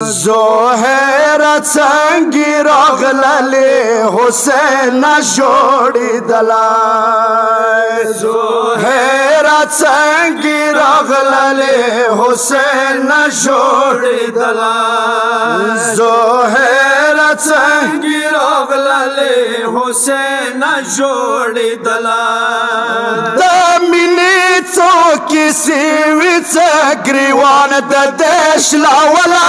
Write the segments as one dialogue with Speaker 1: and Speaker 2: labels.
Speaker 1: زهره څنګه راغللې حسین جوړېدلی زهره څنګه راغللې حسین جوړېدلی زهره څنګه راغللې حسین جوړېدلی د مینې څو کیسې وې څه ګریوان د دش لاولی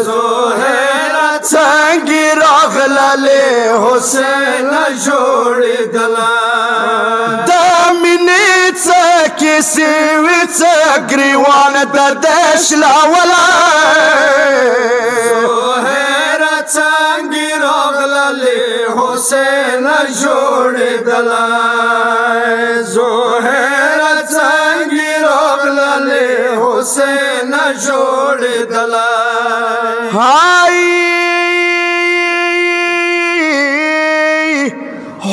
Speaker 1: زهره څنګه راغللې حسین جوړېدلی د مینې څه کیسې وې څه ګریوان د دش لاولی زهره څنګه راغللې حسین جوړېدلی زهره څنګه راغللې حسین جوړېدلی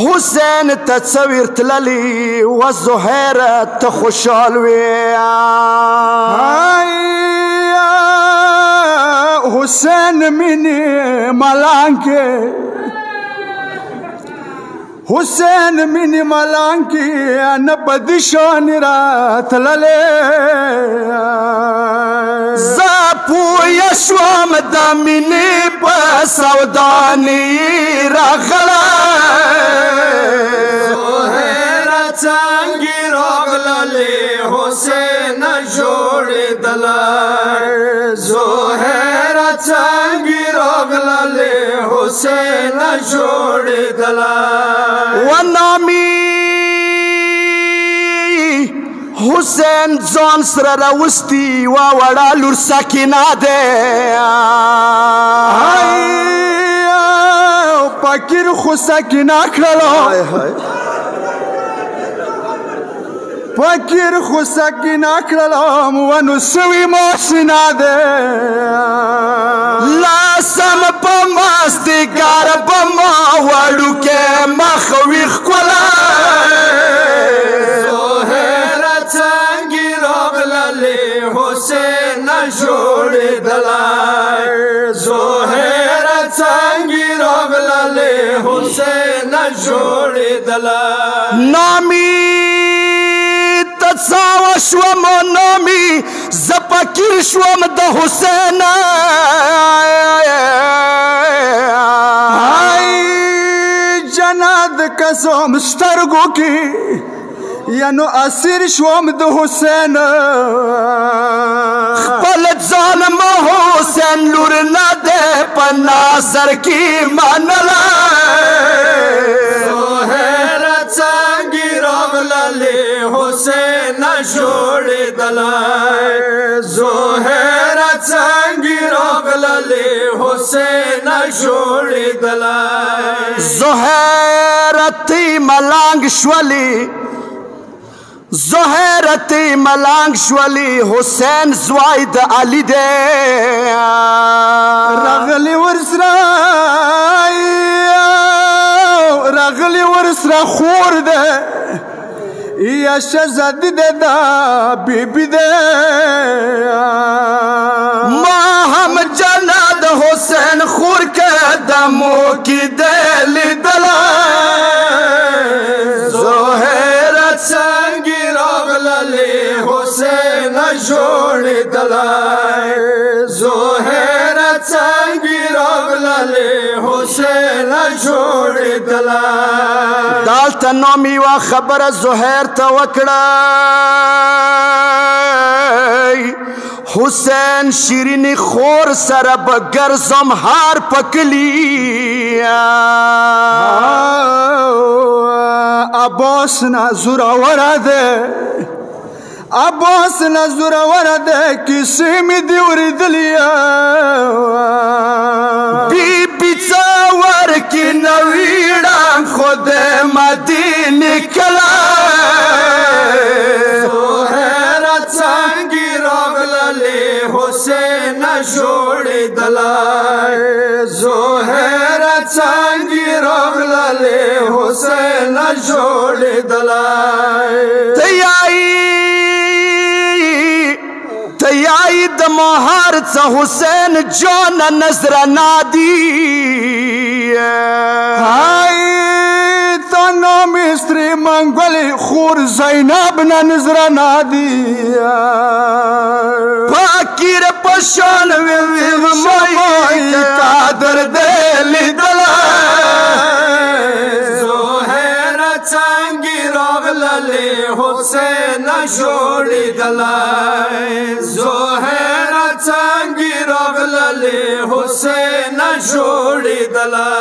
Speaker 1: حسین ته څه ورتللي و زهره ته خوشحال وې حسین مینې ملانګې حسین مینې ملانګې نه په دې شان راتللې زه پوه شوم د مینې په سودا نه راغلی زهره څنګه راغللې حسین جوړېدلی زهره څنګه راغللې حسین جوړېدلی ونامي حسین ځان سره راوستي وا وړه لور سکینه ده فقیر خو سکینه کړلو فقیر خو سکینه کړلم ونو سوي ماشینه ده لاسم په مازدیګر به ما وړوکې مخ وي ښکلی زهره څنګه راغللې حسین جوړېدلی زهره څنګه راغللې حسین جوړېدلی نامي ته څه وشوم نامي زه فقیر شوم د حسین جنت قسم سترګو کې یانو اسیر شوم د حسین خپل ځان مو حسین لور نه ده په نظر کې منلی زهره څنګه راغللې حسین جوړېدلی زهره څنګه راغللې حسین جوړېدلی زهره تی ملنګ شولې زهره تی ملنګ شولې حسین زوی د علي دی راغلی ورسره خور ده یا شهزادی ده دا بیبی ده ما هم جنا د حسین خور که دمو کی ده لیدلی زهره څنګه راغللې حسین جوړېدلی زهره څنګه راغللې حسین جوړېدلی دالته نامي وا خبره زهیر ته وکړه حسین شیرینی خور سره به ګرځم هار پکلی عباس نه زوروره ده عباس نه زوروره ده کیسې مې دې اورېدلې بیبي څه ورکې نه ویړم خو د مدینې کلی زهره څنګه راغللې حسین جوړېدلی زهره څنګه راغللې حسین جوړېدلی تیایی د مهار څه حسین جان نظر نادی
Speaker 2: های تانا مستری منگولی خور زینب نظر نادی
Speaker 1: فقیر پشان ویغمائی قادر دلی دلائی
Speaker 2: زهر چنگی راغللی حسین جوڑی دلائی زهر چنگی راغللی حسین جوڑی دلائی